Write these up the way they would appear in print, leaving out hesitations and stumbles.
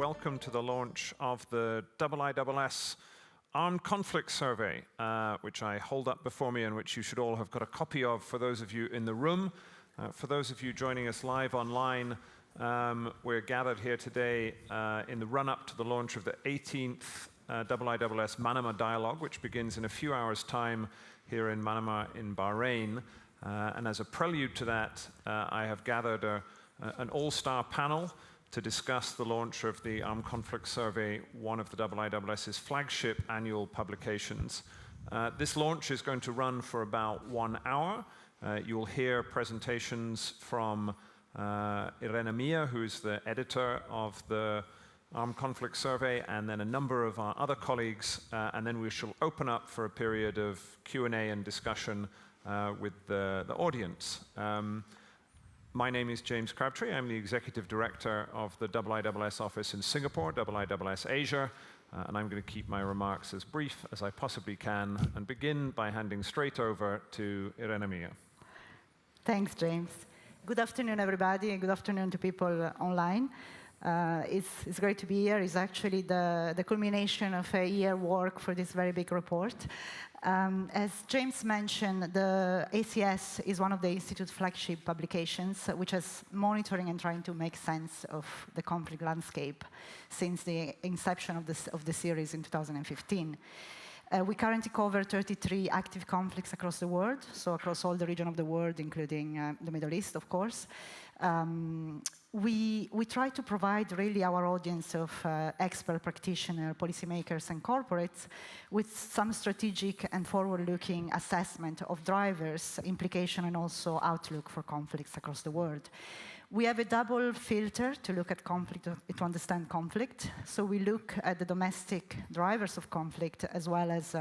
welcome to the launch of the IISS Armed Conflict Survey, which I hold up before me and which you should all have got a copy of for those of you in the room. For those of you joining us live online, we're gathered here today in the run-up to the launch of the 18th IISS Manama Dialogue, which begins in a few hours' time here in Manama in Bahrain. And as a prelude to that, I have gathered an all-star panel to discuss the launch of the Armed Conflict Survey, one of the IISS's flagship annual publications. This launch is going to run for about 1 hour. You will hear presentations from Irene Mia, who is the editor of the Armed Conflict Survey, and then a number of our other colleagues, and then we shall open up for a period of Q&A and discussion with the audience. My name is James Crabtree. I'm the Executive Director of the IISS office in Singapore, IISS Asia, and I'm going to keep my remarks as brief as I possibly can and begin by handing straight over to Irene Mia. Thanks, James. Good afternoon, everybody, and good afternoon to people online. It's great to be here. It's actually the culmination of a year work for this very big report. As James mentioned, the ACS is one of the Institute's flagship publications, which is monitoring and trying to make sense of the conflict landscape since the inception of the series in 2015. We currently cover 33 active conflicts across the world, so across all the region of the world, including the Middle East, of course. We try to provide really our audience of expert practitioners, policymakers, and corporates with some strategic and forward-looking assessment of drivers, implication, and also outlook for conflicts across the world. We have a double filter to look at conflict, to understand conflict. So we look at the domestic drivers of conflict as well as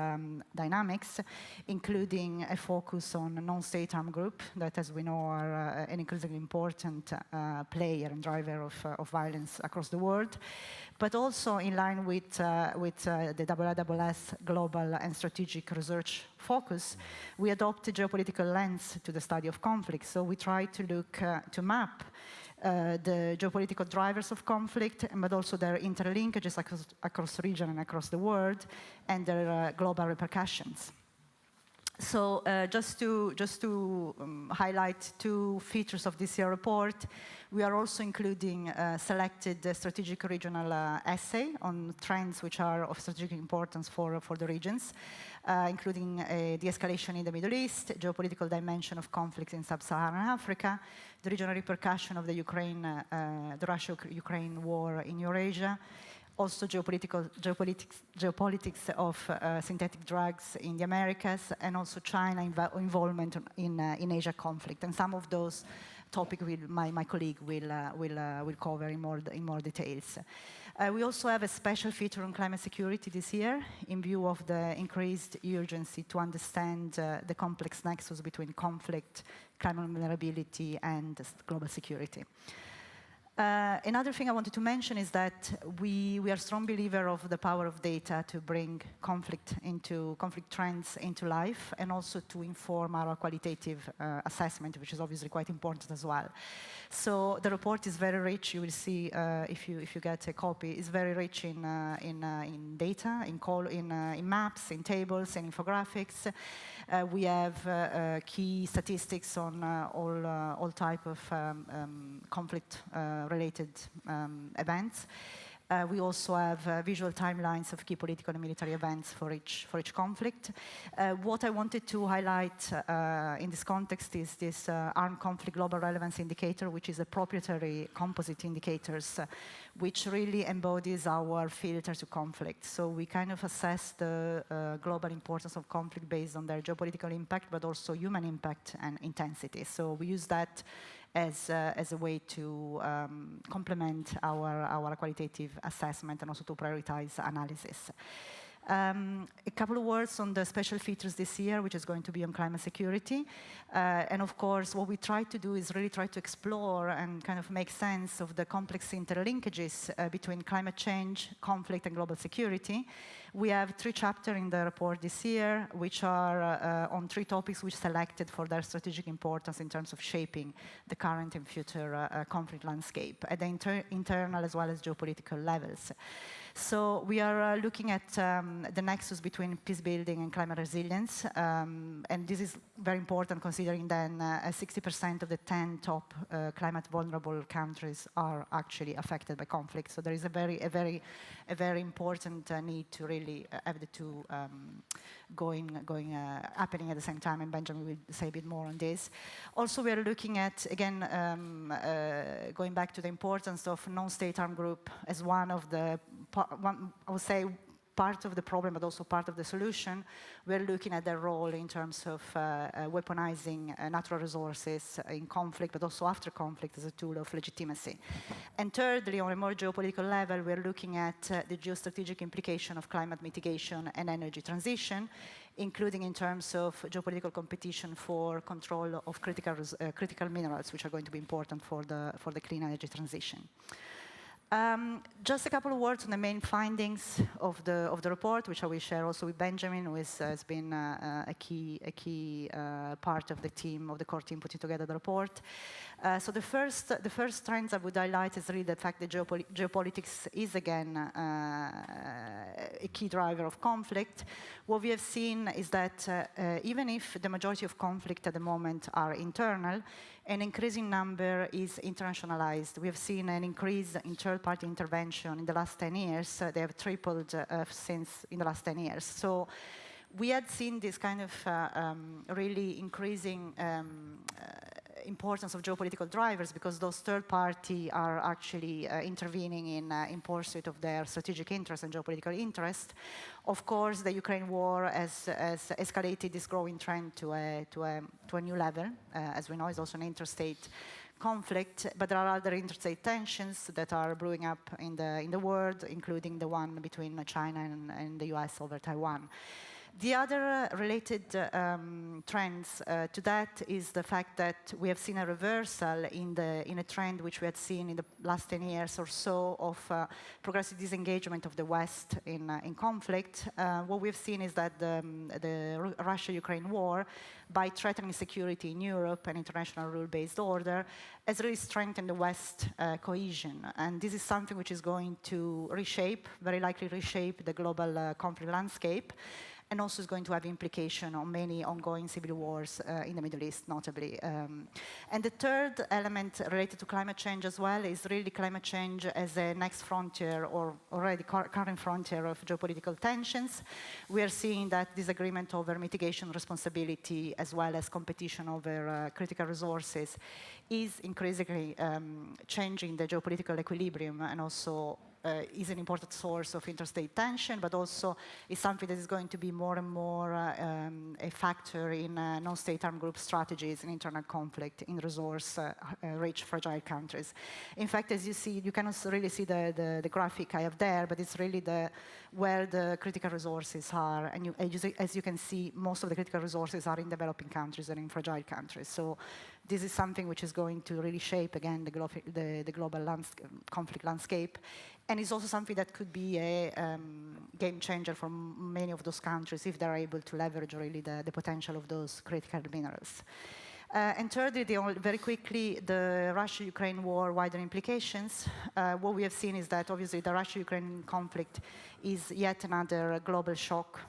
dynamics, including a focus on non-state armed group that, as we know, are an increasingly important player and driver of violence across the world. But also in line with the IISS global and strategic research focus, we adopt a geopolitical lens to the study of conflict. So we try to look to map the geopolitical drivers of conflict, but also their interlinkages across the region and across the world, and their global repercussions. So just to highlight two features of this year report, we are also including selected strategic regional essay on trends which are of strategic importance for the regions, including the escalation in the Middle East, geopolitical dimension of conflicts in sub-Saharan Africa, the regional repercussion of the Russia-Ukraine war in Eurasia, also geopolitics of synthetic drugs in the Americas, and also China involvement in Asia conflict. And some of those topics my colleague will cover in more details. We also have a special feature on climate security this year in view of the increased urgency to understand the complex nexus between conflict, climate vulnerability, and global security. Another thing I wanted to mention is that we are strong believer of the power of data to bring conflict trends into life, and also to inform our qualitative assessment, which is obviously quite important as well. So the report is very rich. You will see if you get a copy. It's very rich in data, in maps, in tables, and infographics. We have key statistics on all type of conflict-related events. We also have visual timelines of key political and military events for each conflict. What I wanted to highlight in this context is this Armed Conflict Global Relevance Indicator, which is a proprietary composite indicators, which really embodies our filter to conflict. So we kind of assess the global importance of conflict based on their geopolitical impact, but also human impact and intensity. So we use that as a way to complement our qualitative assessment and also to prioritize analysis. A couple of words on the special features this year, which is going to be on climate security. And of course, what we try to do is really try to explore and kind of make sense of the complex interlinkages between climate change, conflict, and global security, We have 3 chapters in the report this year, which are on 3 topics which selected for their strategic importance in terms of shaping the current and future conflict landscape at the internal as well as geopolitical levels. So we are looking at the nexus between peace building and climate resilience, and this is very important considering then 60% of the 10 top climate vulnerable countries are actually affected by conflict. So there is a very important need to really have the two happening at the same time, and Benjamin will say a bit more on this. Also, we are looking at, again, going back to the importance of non-state armed group as one of the, I would say, part of the problem, but also part of the solution. We're looking at their role in terms of weaponizing natural resources in conflict, but also after conflict as a tool of legitimacy. And thirdly, on a more geopolitical level, we're looking at the geostrategic implication of climate mitigation and energy transition, including in terms of geopolitical competition for control of critical minerals, which are going to be important for the clean energy transition. Just a couple of words on the main findings of the report, which I will share also with Benjamin, who has been a key part of the team, of the core team putting together the report. So the first trends I would highlight is really the fact that geopolitics is again a key driver of conflict. What we have seen is that even if the majority of conflict at the moment are internal, an increasing number is internationalized. We have seen an increase in third-party intervention in the last 10 years. They have tripled since in the last 10 years. So we had seen this kind of really increasing importance of geopolitical drivers because those third parties are actually intervening in pursuit of their strategic interest and geopolitical interest. Of course, the Ukraine war has escalated this growing trend to a new level. As we know, it's also an interstate conflict, but there are other interstate tensions that are brewing up in the world, including the one between China and the US over Taiwan. The other related trends to that is the fact that we have seen a reversal in a trend which we had seen in the last 10 years or so of progressive disengagement of the West in conflict. What we've seen is that the Russia-Ukraine war, by threatening security in Europe and international rule-based order, has really strengthened the West cohesion. And this is something which is going to very likely reshape the global conflict landscape, and also is going to have implication on many ongoing civil wars in the Middle East, notably. And the third element related to climate change as well is really climate change as a next frontier or already current frontier of geopolitical tensions. We are seeing that disagreement over mitigation responsibility as well as competition over critical resources is increasingly changing the geopolitical equilibrium and also is an important source of interstate tension, but also is something that is going to be more and more a factor in non-state armed group strategies in internal conflict in resource-rich, fragile countries. In fact, as you see, you cannot really see the graphic I have there, but it's really where the critical resources are. And as you can see, most of the critical resources are in developing countries and in fragile countries. So this is something which is going to really shape, again, the global conflict landscape. And it's also something that could be a game changer for many of those countries if they're able to leverage really the potential of those critical minerals. And thirdly, very quickly, the Russia-Ukraine war wider implications. What we have seen is that obviously the Russia-Ukraine conflict is yet another global shock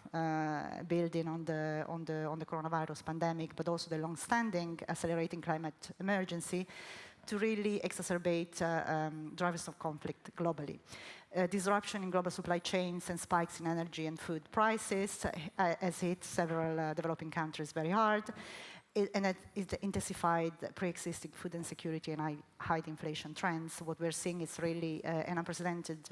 building on the coronavirus pandemic, but also the long-standing accelerating climate emergency to really exacerbate drivers of conflict globally. Disruption in global supply chains and spikes in energy and food prices has hit several developing countries very hard. And it intensified pre-existing food insecurity and high inflation trends. What we're seeing is really an unprecedented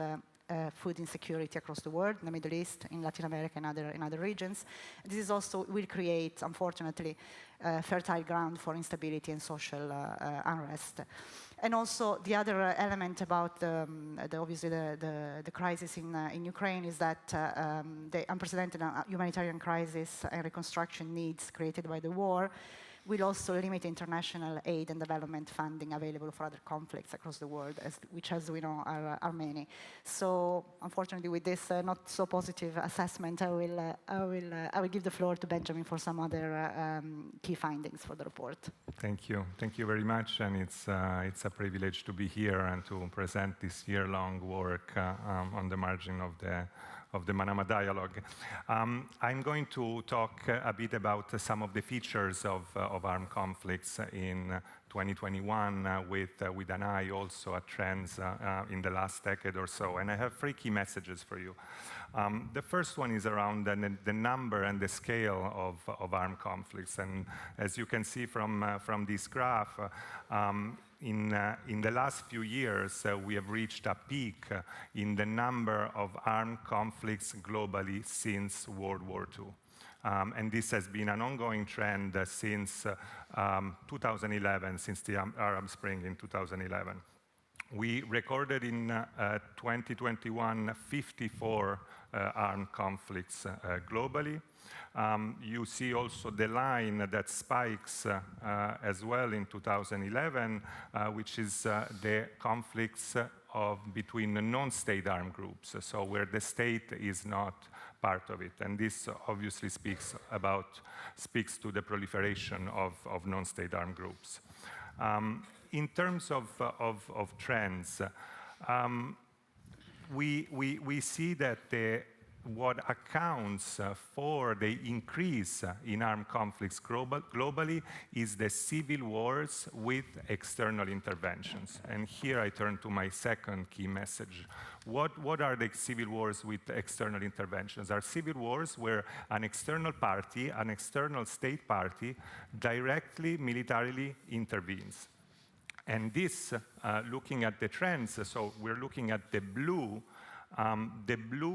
food insecurity across the world, in the Middle East, in Latin America, and in other regions. This is also will create, unfortunately, fertile ground for instability and social unrest. And also, the other element about obviously the crisis in Ukraine is that the unprecedented humanitarian crisis and reconstruction needs created by the war will also limit international aid and development funding available for other conflicts across the world, which, as we know, are many. So, unfortunately, with this not so positive assessment, I will give the floor to Benjamin for some other key findings for the report. Thank you very much, and it's a privilege to be here and to present this year-long work on the margin of the Manama Dialogue. I'm going to talk a bit about some of the features of armed conflicts in 2021 with an eye also at trends in the last decade or so. And I have 3 key messages for you. The first one is around the number and the scale of armed conflicts. And as you can see from this graph, in the last few years, we have reached a peak in the number of armed conflicts globally since World War II. And this has been an ongoing trend since 2011, since the Arab Spring in 2011. We recorded in 2021 54 armed conflicts globally. You see also the line that spikes as well in 2011, which is the conflicts between non-state armed groups, so where the state is not part of it. And this obviously speaks to the proliferation of non-state armed groups. In terms of trends, we see that what accounts for the increase in armed conflicts globally is the civil wars with external interventions. And here I turn to my second key message. What are the civil wars with external interventions? Are civil wars where an external party, an external state party, directly militarily intervenes. And this, looking at the trends, so we're looking at the blue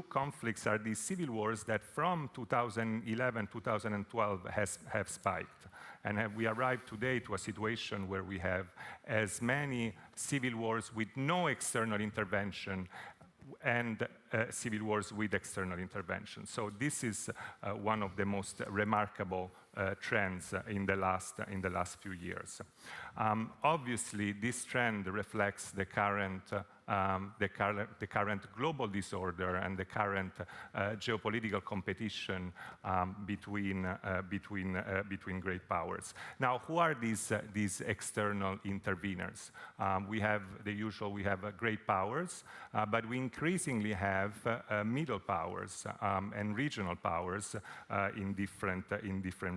conflicts are these civil wars that from 2011, 2012 have spiked. And we arrived today to a situation where we have as many civil wars with no external intervention and civil wars with external intervention. So this is one of the most remarkable trends in the last few years. Obviously, this trend reflects the current global disorder and the current geopolitical competition between great powers. Now, who are these external interveners? We have the usual. We have great powers, but we increasingly have middle powers and regional powers in different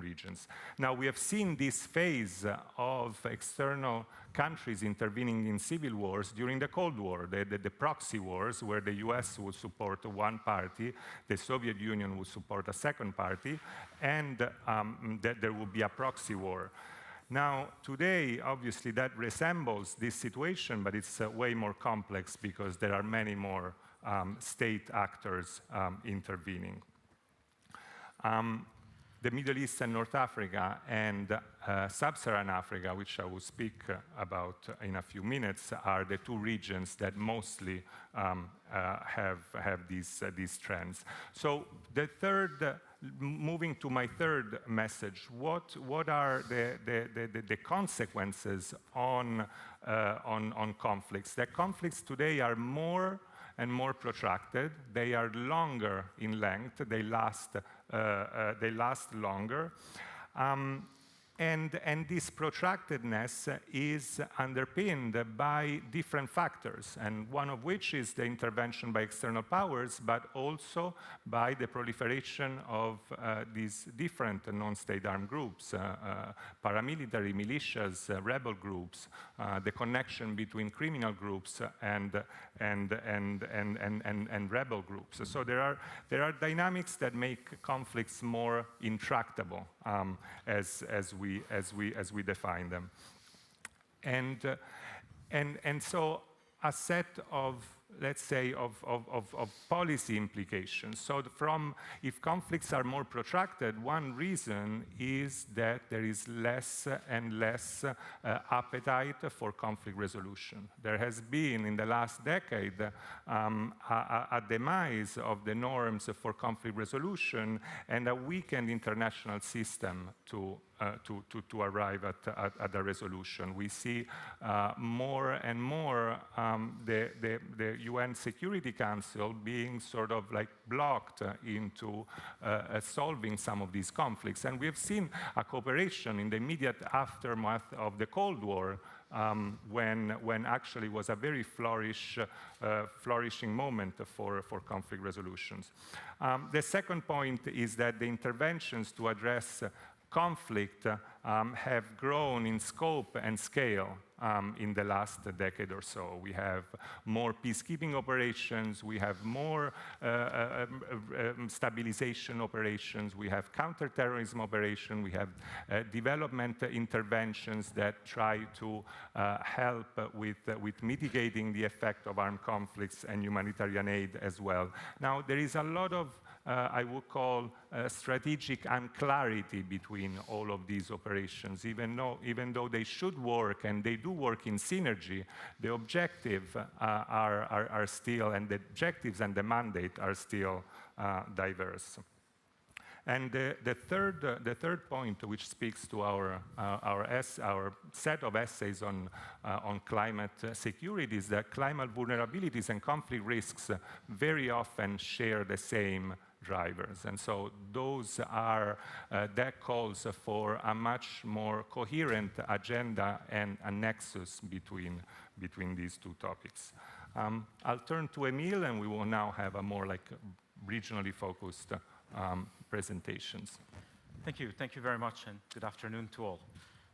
regions. Now, we have seen this phase of external countries intervening in civil wars during the Cold War, the proxy wars, where the US would support one party, the Soviet Union would support a second party, and there would be a proxy war. Now, today, obviously, that resembles this situation, but it's way more complex because there are many more state actors intervening. The Middle East and North Africa and Sub-Saharan Africa, which I will speak about in a few minutes, are the 2 regions that mostly have these trends. So moving to my third message, what are the consequences on conflicts? The conflicts today are more and more protracted. They are longer in length. They last longer. And this protractedness is underpinned by different factors, and one of which is the intervention by external powers, but also by the proliferation of these different non-state armed groups, paramilitary militias, rebel groups, the connection between criminal groups and rebel groups. So there are dynamics that make conflicts more intractable as we define them, and so a set of, let's say, of policy implications. So if conflicts are more protracted, one reason is that there is less and less appetite for conflict resolution. There has been, in the last decade, a demise of the norms for conflict resolution and a weakened international system to to arrive at a resolution. We see more and more the UN Security Council being sort of like blocked into solving some of these conflicts. And we have seen a cooperation in the immediate aftermath of the Cold War, when actually was a very flourishing moment for conflict resolutions. The second point is that the interventions to address conflict have grown in scope and scale in the last decade or so. We have more peacekeeping operations, we have more stabilization operations, we have counterterrorism operations, we have development interventions that try to help with mitigating the effect of armed conflicts and humanitarian aid as well. Now, there is a lot of I would call strategic unclarity between all of these operations. Even though they should work, and they do work in synergy, the objective are still, and the objectives and the mandate are still diverse. And the third point, which speaks to our set of essays on climate security, is that climate vulnerabilities and conflict risks very often share the same drivers. And so those are, that calls for a much more coherent agenda and a nexus between these two topics. I'll turn to Emile, and we will now have a more like regionally focused presentations. Thank you very much, and good afternoon to all.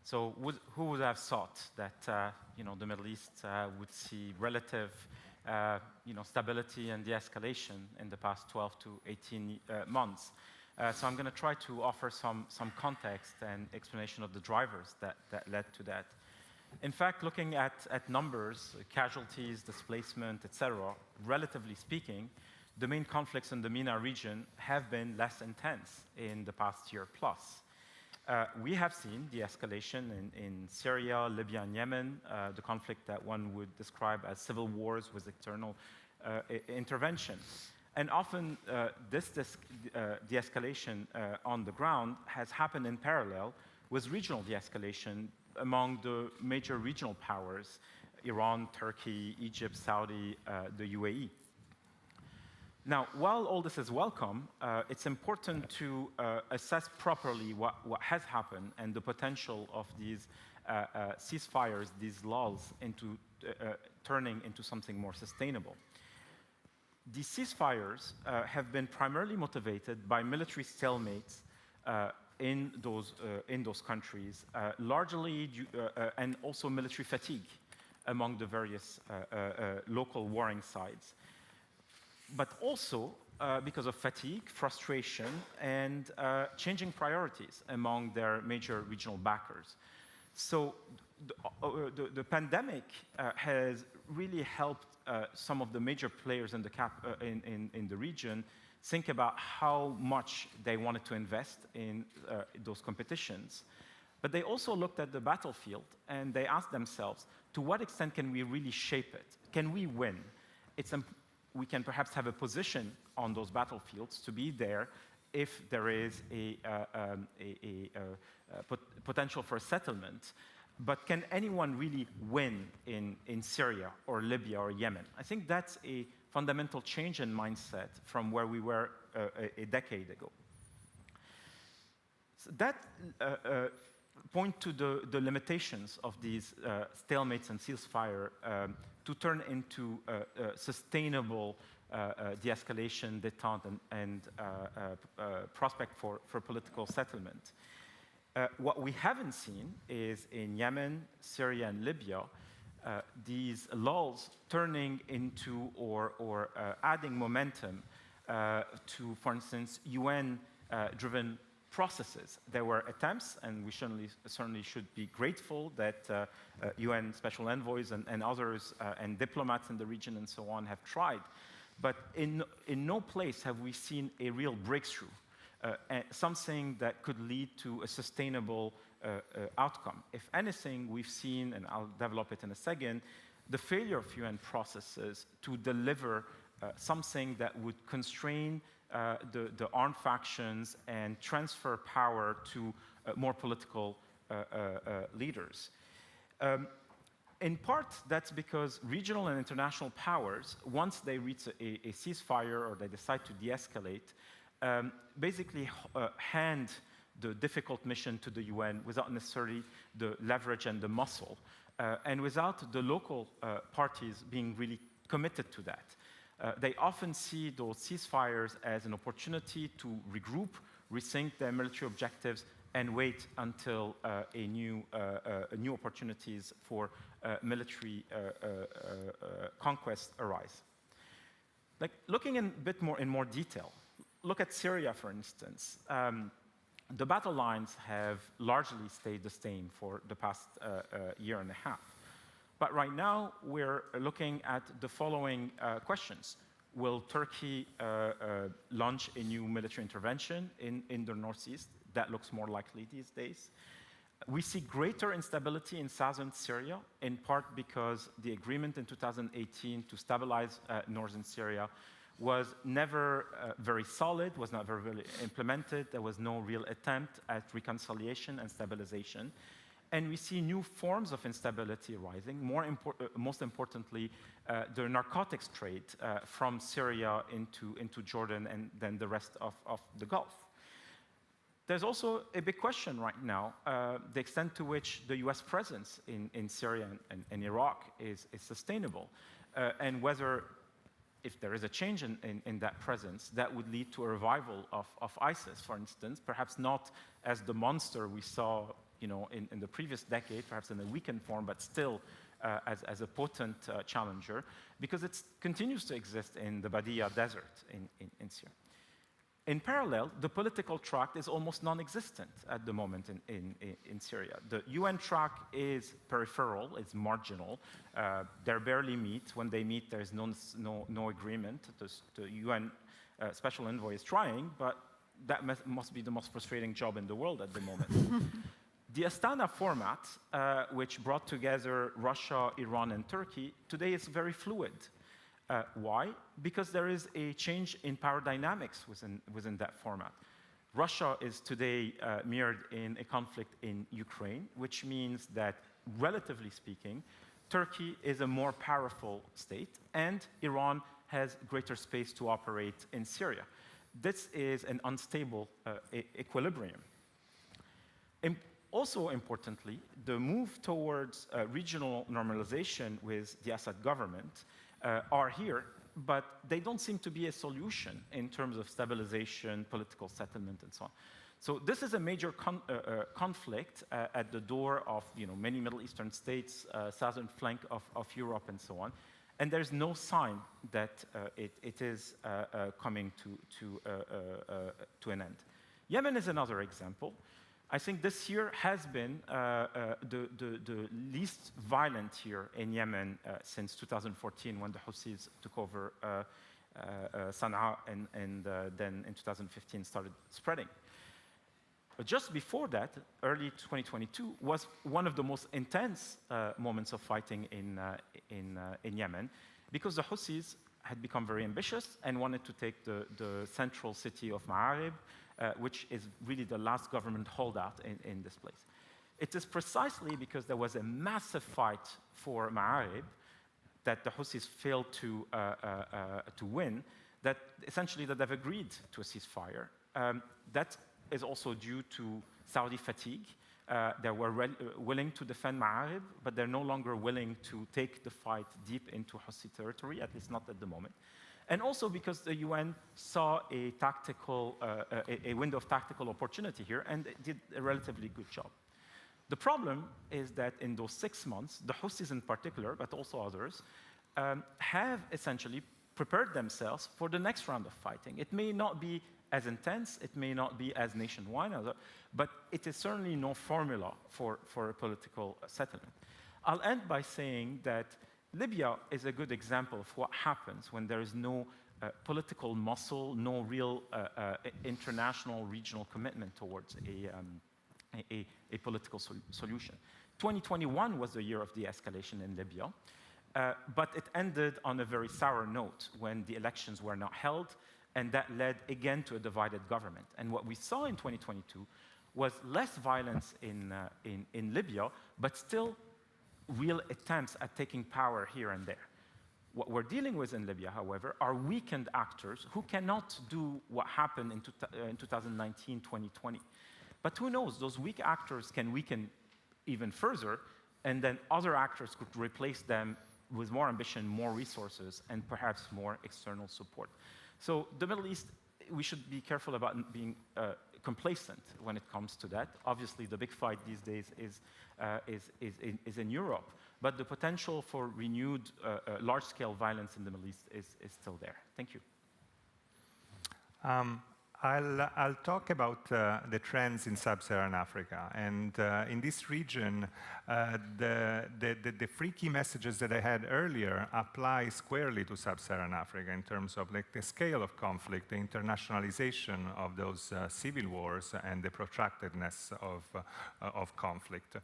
So who would have thought that the Middle East would see relative stability and de-escalation in the past 12 to 18 months? So I'm going to try to offer some context and explanation of the drivers that led to that. In fact, looking at numbers, casualties, displacement, etc., relatively speaking, the main conflicts in the MENA region have been less intense in the past year plus. We have seen de-escalation in Syria, Libya, and Yemen, the conflict that one would describe as civil wars with external intervention. And often this de-escalation on the ground has happened in parallel with regional de-escalation among the major regional powers, Iran, Turkey, Egypt, Saudi, the UAE. Now, while all this is welcome, it's important to assess properly what has happened and the potential of these ceasefires, these lulls, into turning into something more sustainable. These ceasefires have been primarily motivated by military stalemates in those countries, largely and also military fatigue among the various local warring sides. But also because of fatigue, frustration, and changing priorities among their major regional backers. So the pandemic has really helped some of the major players in the region think about how much they wanted to invest in those competitions. But they also looked at the battlefield and they asked themselves, to what extent can we really shape it? Can we win? We can perhaps have a position on those battlefields to be there if there is a potential for a settlement. But can anyone really win in Syria or Libya or Yemen? I think that's a fundamental change in mindset from where we were a decade ago. So that point to the limitations of these stalemates and ceasefire to turn into sustainable de-escalation, détente, and prospect for political settlement. What we haven't seen is in Yemen, Syria, and Libya, these lulls turning into or adding momentum to, for instance, UN-driven processes. There were attempts, and we certainly should be grateful that UN special envoys and others and diplomats in the region and so on have tried. But in no place have we seen a real breakthrough, something that could lead to a sustainable outcome. If anything, we've seen, and I'll develop it in a second, the failure of UN processes to deliver something that would constrain the armed factions and transfer power to more political leaders. In part, that's because regional and international powers, once they reach a ceasefire or they decide to de-escalate, basically hand the difficult mission to the UN without necessarily the leverage and the muscle, and without the local parties being really committed to that. They often see those ceasefires as an opportunity to regroup, rethink their military objectives, and wait until new opportunities for military conquest arise. Like looking in a bit in more detail, look at Syria, for instance. The battle lines have largely stayed the same for the past year and a half. But right now, we're looking at the following questions. Will Turkey launch a new military intervention in the northeast? That looks more likely these days. We see greater instability in southern Syria, in part because the agreement in 2018 to stabilize northern Syria was never very solid, was not very well implemented. There was no real attempt at reconciliation and stabilization. And we see new forms of instability rising, most importantly, the narcotics trade from Syria into Jordan and then the rest of the Gulf. There's also a big question right now, the extent to which the US presence in Syria and Iraq is sustainable, and whether, if there is a change in that presence, that would lead to a revival of ISIS, for instance, perhaps not as the monster we saw in the previous decade, perhaps in a weakened form, but still as a potent challenger, because it continues to exist in the Badia Desert in Syria. In parallel, the political track is almost non-existent at the moment in Syria. The UN track is peripheral, it's marginal. They barely meet. When they meet, there's no agreement. The UN special envoy is trying, but that must be the most frustrating job in the world at the moment. The Astana format, which brought together Russia, Iran, and Turkey, today is very fluid. Why? Because there is a change in power dynamics within that format. Russia is today mirrored in a conflict in Ukraine, which means that, relatively speaking, Turkey is a more powerful state, and Iran has greater space to operate in Syria. This is an unstable equilibrium. Also importantly, the move towards regional normalization with the Assad government are here, but they don't seem to be a solution in terms of stabilization, political settlement, and so on. So this is a major conflict at the door of many Middle Eastern states, southern flank of Europe, and so on. And there's no sign that it is coming to an end. Yemen is another example. I think this year has been the least violent year in Yemen since 2014, when the Houthis took over Sana'a and then in 2015 started spreading. But just before that, early 2022, was one of the most intense moments of fighting in Yemen, because the Houthis had become very ambitious and wanted to take the central city of Ma'arib, which is really the last government holdout in this place. It is precisely because there was a massive fight for Ma'arib that the Houthis failed to win, that essentially that they've agreed to a ceasefire. That is also due to Saudi fatigue. They were willing to defend Ma'arib, but they're no longer willing to take the fight deep into Houthi territory, at least not at the moment. And also because the UN saw a window of tactical opportunity here, and it did a relatively good job. The problem is that in those 6 months, the Houthis in particular, but also others, have essentially prepared themselves for the next round of fighting. It may not be as intense, it may not be as nationwide, but it is certainly no formula for a political settlement. I'll end by saying that Libya is a good example of what happens when there is no political muscle, no real international, regional commitment towards a political solution. 2021 was the year of de-escalation in Libya, but it ended on a very sour note when the elections were not held, and that led again to a divided government. And what we saw in 2022 was less violence in Libya, but still real attempts at taking power here and there. What we're dealing with in Libya, however, are weakened actors who cannot do what happened in 2019, 2020. But who knows, those weak actors can weaken even further, and then other actors could replace them with more ambition, more resources, and perhaps more external support. So the Middle East, we should be careful about being complacent when it comes to that. Obviously, the big fight these days is in Europe, but the potential for renewed large-scale violence in the Middle East is still there. Thank you. I'll talk about the trends in sub-Saharan Africa. And in this region, the three key messages that I had earlier apply squarely to sub-Saharan Africa in terms of like the scale of conflict, the internationalization of those civil wars, and the protractedness of conflict.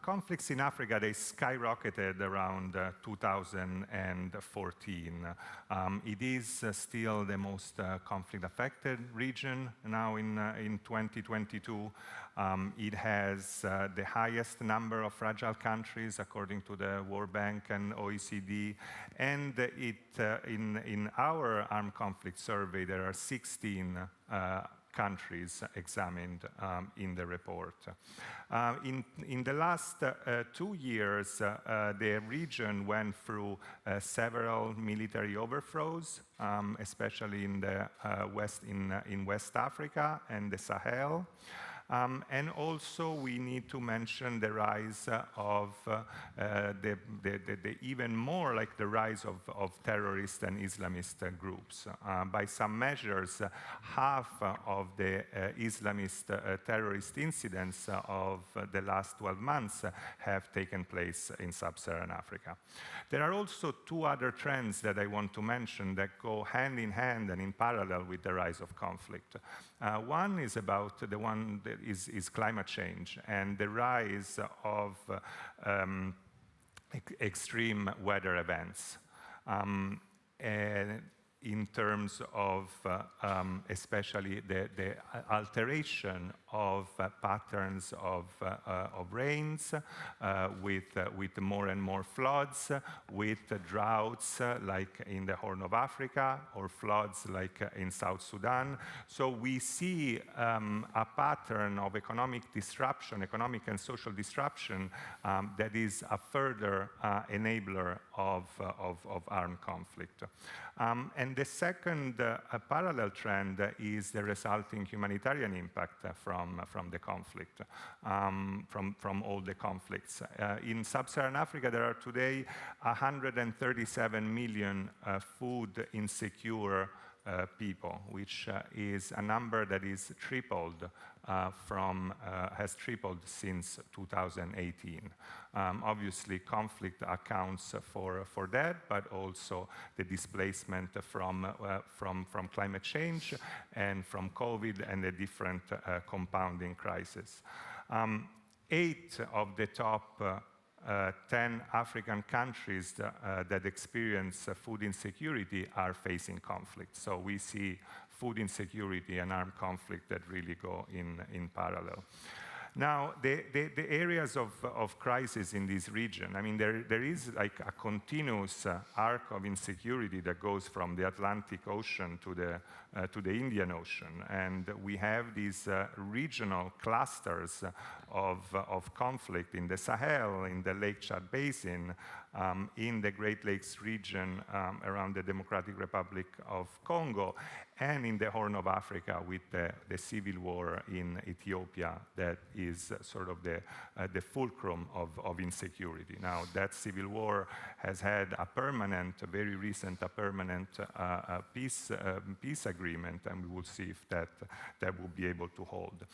Conflicts in Africa, they skyrocketed around 2014. It is still the most conflict-affected region now in 2022. It has the highest number of fragile countries according to the World Bank and OECD. And in our armed conflict survey, there are 16 countries examined in the report. In the last 2 years, the region went through several military overthrows, especially in the in West Africa and the Sahel. And also, we need to mention the rise of the even more like the rise of terrorist and Islamist groups. By some measures, half of the Islamist terrorist incidents of the last 12 months have taken place in sub-Saharan Africa. There are also two other trends that I want to mention that go hand in hand and in parallel with the rise of conflict. One is about the one that is climate change and the rise of extreme weather events. In terms of especially the alteration of patterns of rains, with more and more floods, with droughts like in the Horn of Africa, or floods like in South Sudan. So we see a pattern of economic disruption, economic and social disruption, that is a further enabler of armed conflict. And the second parallel trend is the resulting humanitarian impact from the conflict, from all the conflicts. In sub-Saharan Africa, there are today 137 million food insecure people, which is a number that is tripled has tripled since 2018. Obviously, conflict accounts for that, but also the displacement from climate change and from COVID and the different compounding crises. 8 of the top 10 African countries that experience food insecurity are facing conflict. So we see food insecurity and armed conflict that really go in parallel. Now, the areas of crisis in this region, I mean, there is like a continuous arc of insecurity that goes from the Atlantic Ocean to the Indian Ocean. And we have these regional clusters of conflict in the Sahel, in the Lake Chad Basin, in the Great Lakes region around the Democratic Republic of Congo, and in the Horn of Africa with the civil war in Ethiopia that is sort of the fulcrum of insecurity. Now, that civil war has had a very recent peace agreement, and we will see if that will be able to hold.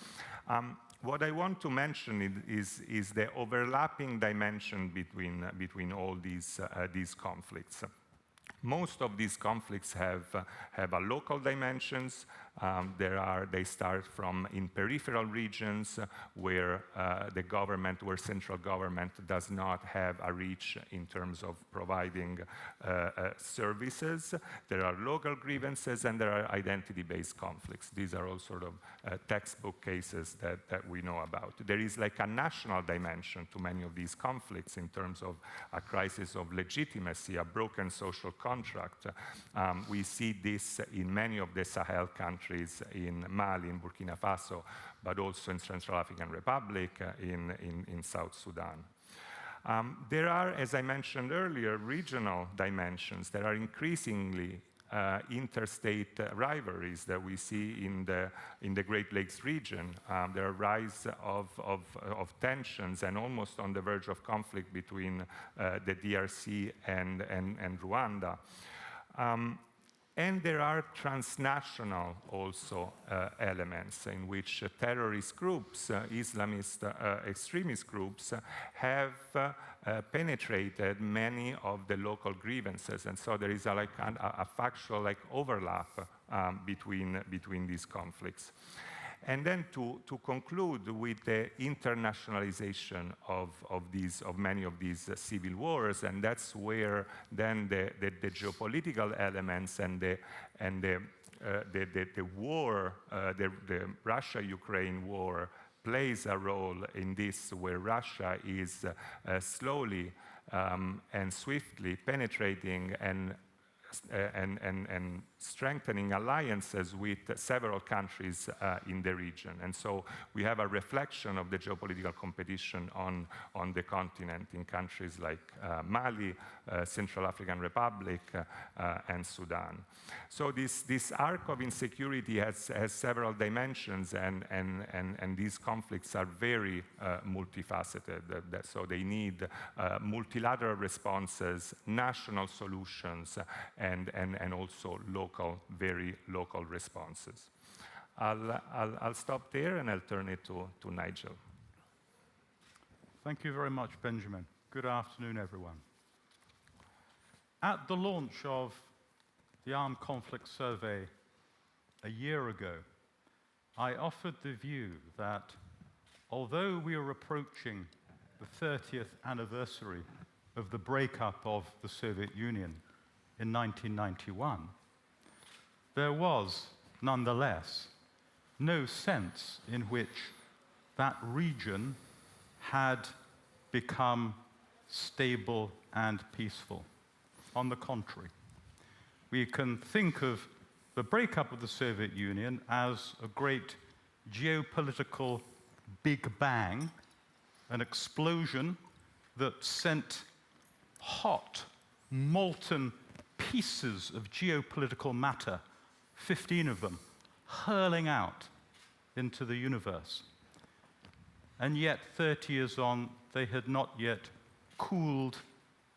What I want to mention is the overlapping dimension between all these conflicts. Most of these conflicts have a local dimensions, They start from in peripheral regions where the government, where central government does not have a reach in terms of providing services. There are local grievances and there are identity-based conflicts. These are all sort of textbook cases that we know about. There is like a national dimension to many of these conflicts in terms of a crisis of legitimacy, a broken social contract. We see this in many of the Sahel countries, in Mali, in Burkina Faso, but also in Central African Republic, in South Sudan. There are, as I mentioned earlier, regional dimensions. There are increasingly interstate rivalries that we see in the Great Lakes region. There are rise of tensions and almost on the verge of conflict between the DRC and Rwanda. And there are transnational also elements in which terrorist groups, Islamist extremist groups, have penetrated many of the local grievances, and so there is a factual overlap between these conflicts. And then to conclude with the internationalization of many of these civil wars, and that's where then the geopolitical elements and the war, the Russia-Ukraine war, plays a role in this, where Russia is slowly and swiftly penetrating and strengthening alliances with several countries in the region. And so we have a reflection of the geopolitical competition on the continent in countries like Mali, Central African Republic, and Sudan. So this arc of insecurity has several dimensions, and these conflicts are very multifaceted. So they need multilateral responses, national solutions, and also very local responses. I'll stop there and I'll turn it to Nigel. Thank you very much, Benjamin. Good afternoon, everyone. At the launch of the Armed Conflict Survey a year ago, I offered the view that although we are approaching the 30th anniversary of the breakup of the Soviet Union in 1991, there was, nonetheless, no sense in which that region had become stable and peaceful. On the contrary, we can think of the breakup of the Soviet Union as a great geopolitical big bang, an explosion that sent hot, molten pieces of geopolitical matter, 15 of them, hurling out into the universe. And yet, 30 years on, they had not yet cooled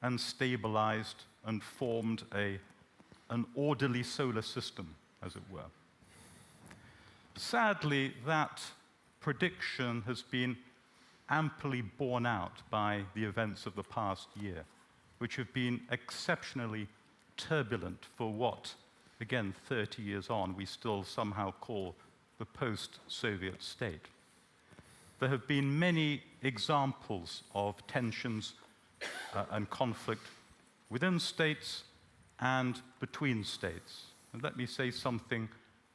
and stabilized and formed an orderly solar system, as it were. Sadly, that prediction has been amply borne out by the events of the past year, which have been exceptionally turbulent for what, again, 30 years on, we still somehow call the post-Soviet state. There have been many examples of tensions and conflict within states and between states. And let me say something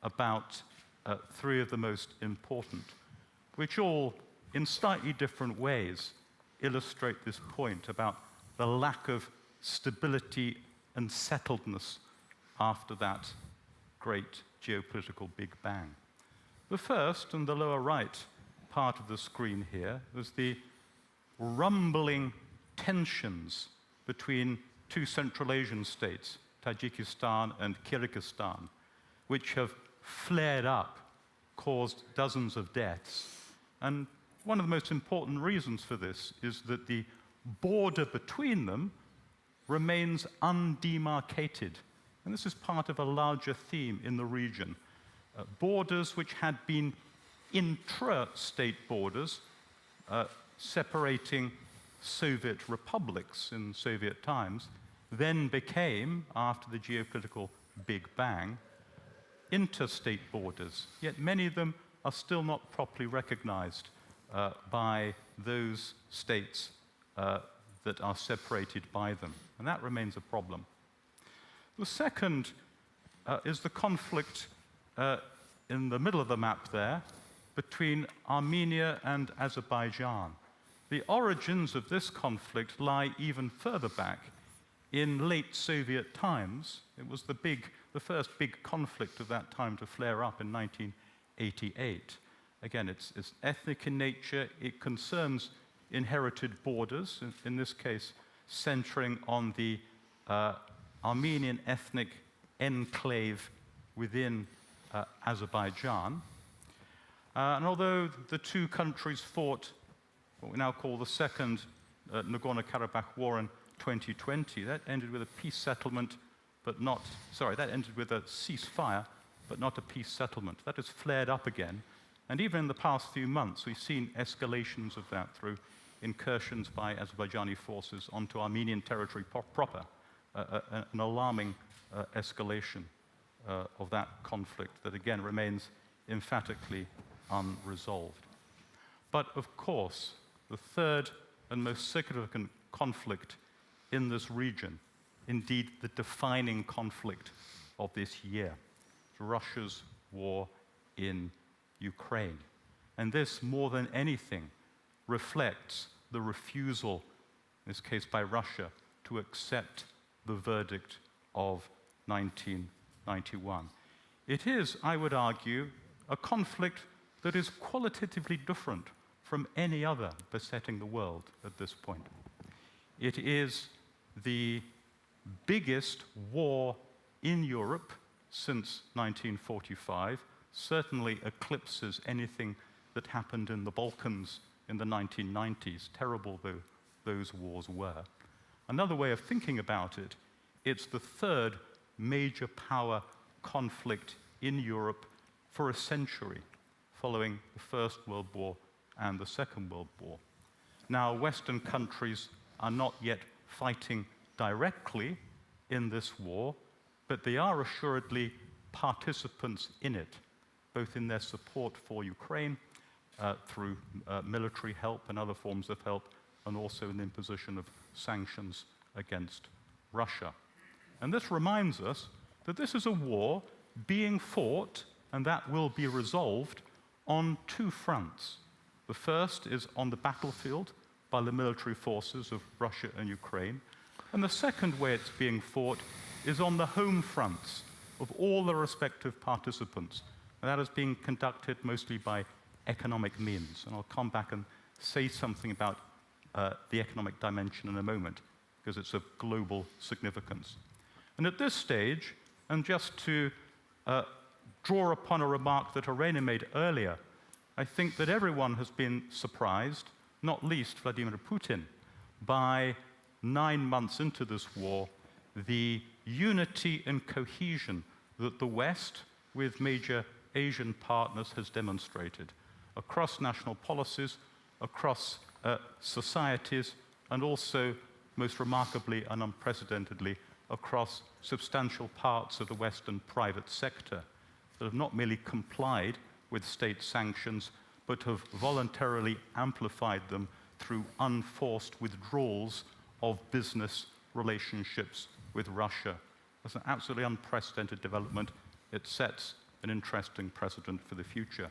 about three of the most important, which all, in slightly different ways, illustrate this point about the lack of stability and settledness after that great geopolitical Big Bang. The first, in the lower right part of the screen here, was the rumbling tensions between two Central Asian states, Tajikistan and Kyrgyzstan, which have flared up, caused dozens of deaths. And one of the most important reasons for this is that the border between them remains undemarcated. And this is part of a larger theme in the region. Borders which had been intra-state borders, separating Soviet republics in Soviet times, then became, after the geopolitical Big Bang, interstate borders, yet many of them are still not properly recognized by those states that are separated by them. And that remains a problem. The second is the conflict in the middle of the map there between Armenia and Azerbaijan. The origins of this conflict lie even further back. In late Soviet times, it was the first big conflict of that time to flare up in 1988. Again, it's ethnic in nature. It concerns inherited borders, in this case, centering on the Armenian ethnic enclave within Azerbaijan. And although the two countries fought what we now call the Second Nagorno-Karabakh War in 2020, that ended with a peace settlement, that ended with a ceasefire, but not a peace settlement. That has flared up again. And even in the past few months, we've seen escalations of that through incursions by Azerbaijani forces onto Armenian territory proper, an alarming escalation of that conflict that again remains emphatically unresolved. But of course, the third and most significant conflict in this region, indeed the defining conflict of this year, is Russia's war in Ukraine. And this, more than anything, reflects the refusal, in this case by Russia, to accept the verdict of 1991. It is, I would argue, a conflict that is qualitatively different from any other besetting the world at this point. It is the biggest war in Europe since 1945, certainly eclipses anything that happened in the Balkans in the 1990s, terrible though those wars were. Another way of thinking about it, it's the third major power conflict in Europe for a century, following the First World War and the Second World War. Now, Western countries are not yet fighting directly in this war, but they are assuredly participants in it, both in their support for Ukraine through military help and other forms of help, and also in the imposition of sanctions against Russia. And this reminds us that this is a war being fought, and that will be resolved, on two fronts. The first is on the battlefield by the military forces of Russia and Ukraine, and the second way it's being fought is on the home fronts of all the respective participants. And that is being conducted mostly by economic means. And I'll come back and say something about the economic dimension in a moment, because it's of global significance. And at this stage, and just to draw upon a remark that Irene made earlier, I think that everyone has been surprised, not least Vladimir Putin, by 9 months into this war, the unity and cohesion that the West, with major Asian partners, has demonstrated across national policies, across societies, and also, most remarkably and unprecedentedly, across substantial parts of the Western private sector that have not merely complied with state sanctions, but have voluntarily amplified them through unforced withdrawals of business relationships with Russia. That's an absolutely unprecedented development. It sets an interesting precedent for the future.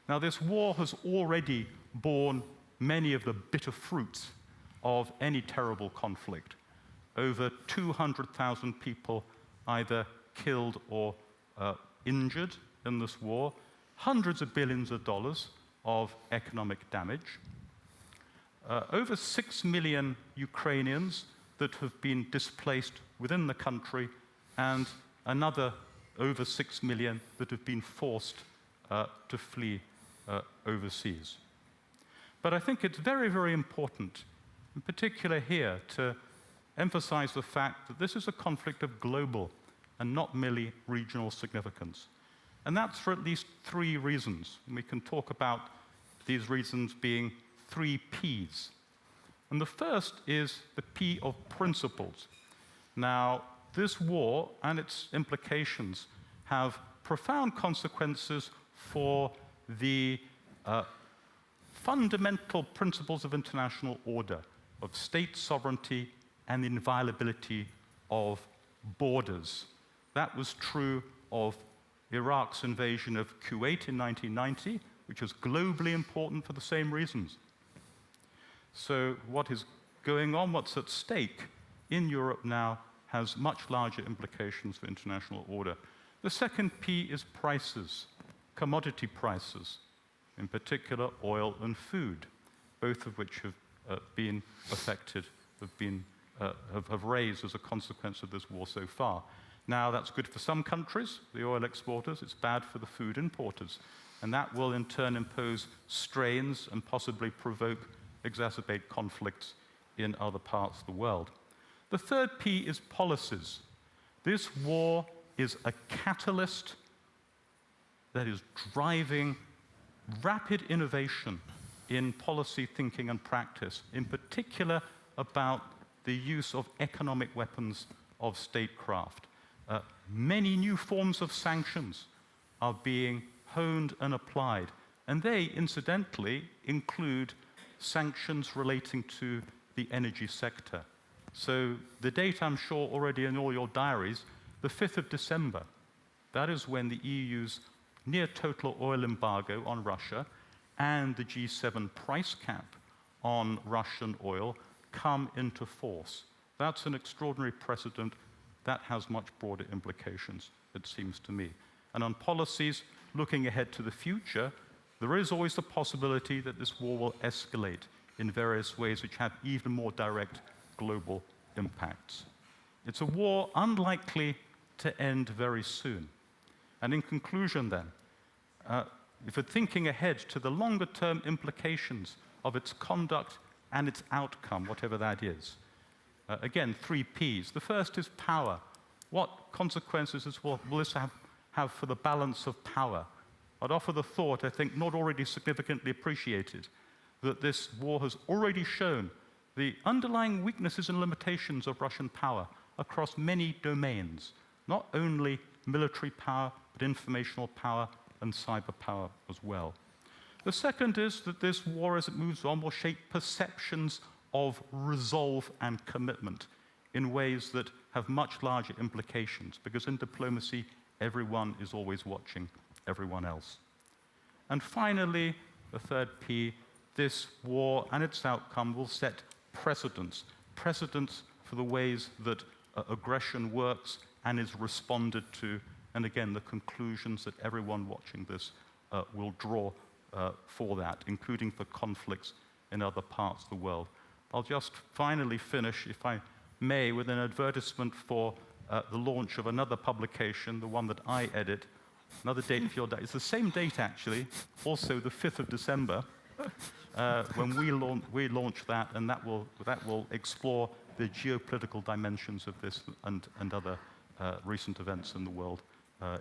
Now, this war has already borne many of the bitter fruits of any terrible conflict. Over 200,000 people either killed or injured in this war, hundreds of billions of dollars of economic damage, over 6 million Ukrainians that have been displaced within the country, and another over 6 million that have been forced to flee overseas. But I think it's very, very important, in particular here, to emphasize the fact that this is a conflict of global and not merely regional significance. And that's for at least 3 reasons. And we can talk about these reasons being 3 Ps. And the first is the P of principles. Now, this war and its implications have profound consequences for the fundamental principles of international order, of state sovereignty and the inviolability of borders. That was true of Iraq's invasion of Kuwait in 1990, which was globally important for the same reasons. So what is going on, what's at stake in Europe now, has much larger implications for international order. The second P is prices, commodity prices, in particular oil and food, both of which have been affected, have raised as a consequence of this war so far. Now, that's good for some countries, the oil exporters. It's bad for the food importers. And that will, in turn, impose strains and possibly exacerbate conflicts in other parts of the world. The third P is policies. This war is a catalyst that is driving rapid innovation in policy thinking and practice, in particular about the use of economic weapons of statecraft. Many new forms of sanctions are being honed and applied, and they, incidentally, include sanctions relating to the energy sector. So the date, I'm sure, already in all your diaries, the 5th of December, that is when the EU's near total oil embargo on Russia and the G7 price cap on Russian oil come into force. That's an extraordinary precedent that has much broader implications, it seems to me. And on policies, looking ahead to the future, there is always the possibility that this war will escalate in various ways which have even more direct global impacts. It's a war unlikely to end very soon. And in conclusion then, if we're thinking ahead to the longer-term implications of its conduct and its outcome, whatever that is, again, 3 Ps. The first is power. What consequences will this have for the balance of power? I'd offer the thought, I think not already significantly appreciated, that this war has already shown the underlying weaknesses and limitations of Russian power across many domains, not only military power, but informational power and cyber power as well. The second is that this war, as it moves on, will shape perceptions of resolve and commitment in ways that have much larger implications, because in diplomacy, everyone is always watching everyone else. And finally, the third P, this war and its outcome will set precedents for the ways that aggression works and is responded to, and again, the conclusions that everyone watching this will draw for that, including for conflicts in other parts of the world. I'll just finally finish, if I may, with an advertisement for the launch of another publication, the one that I edit. Another date for your day. It's the same date, actually, also the 5th of December, when we launch that, and that will explore the geopolitical dimensions of this and other recent events in the world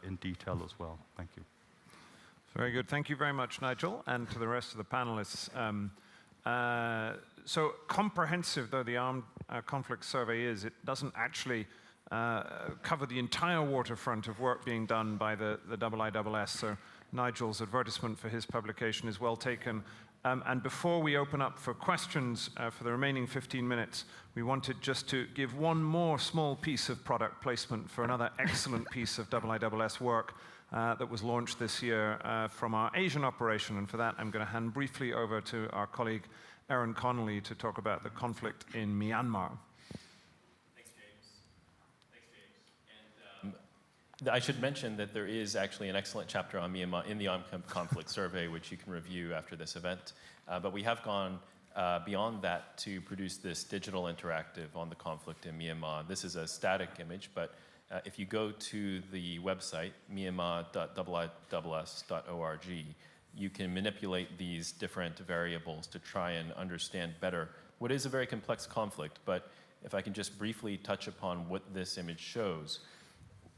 in detail as well. Thank you. Very good. Thank you very much, Nigel, and to the rest of the panelists. So comprehensive though the Armed Conflict Survey is, it doesn't actually cover the entire waterfront of work being done by the IISS. So Nigel's advertisement for his publication is well taken. And before we open up for questions for the remaining 15 minutes, we wanted just to give one more small piece of product placement for another excellent piece of IISS work that was launched this year from our Asian operation. And for that, I'm going to hand briefly over to our colleague, Erin Connolly, to talk about the conflict in Myanmar. Thanks, James. And I should mention that there is actually an excellent chapter on Myanmar in the Armed Conflict Survey, which you can review after this event. But we have gone beyond that to produce this digital interactive on the conflict in Myanmar. This is a static image, but if you go to the website, myanmar.iiss.org, you can manipulate these different variables to try and understand better what is a very complex conflict. But if I can just briefly touch upon what this image shows,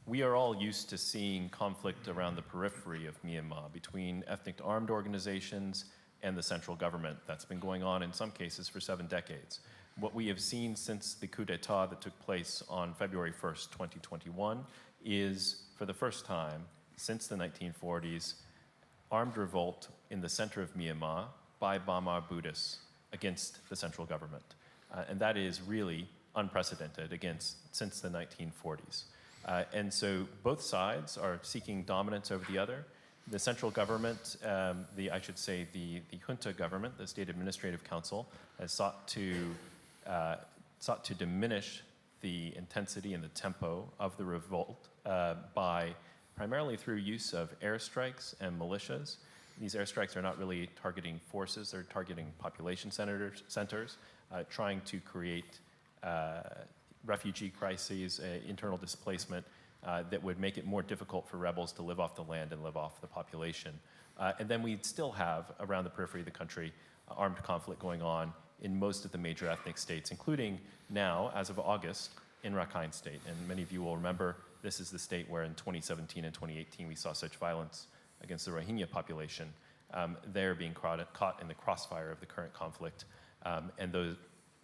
we are all used to seeing conflict around the periphery of Myanmar between ethnic armed organizations and the central government. That's been going on in some cases for 7 decades. What we have seen since the coup d'etat that took place on February 1st, 2021, is for the first time since the 1940s, armed revolt in the center of Myanmar by Bamar Buddhists against the central government. And that is really unprecedented since the 1940s. And so both sides are seeking dominance over the other. The central government, the junta government, the State Administrative Council, has sought to diminish the intensity and the tempo of the revolt by primarily through use of airstrikes and militias. These airstrikes are not really targeting forces, they're targeting population centers, trying to create refugee crises, internal displacement that would make it more difficult for rebels to live off the land and live off the population. And then we still have, around the periphery of the country, armed conflict going on in most of the major ethnic states, including now, as of August, in Rakhine State. And many of you will remember this is the state where in 2017 and 2018 we saw such violence against the Rohingya population. They're being caught in the crossfire of the current conflict. And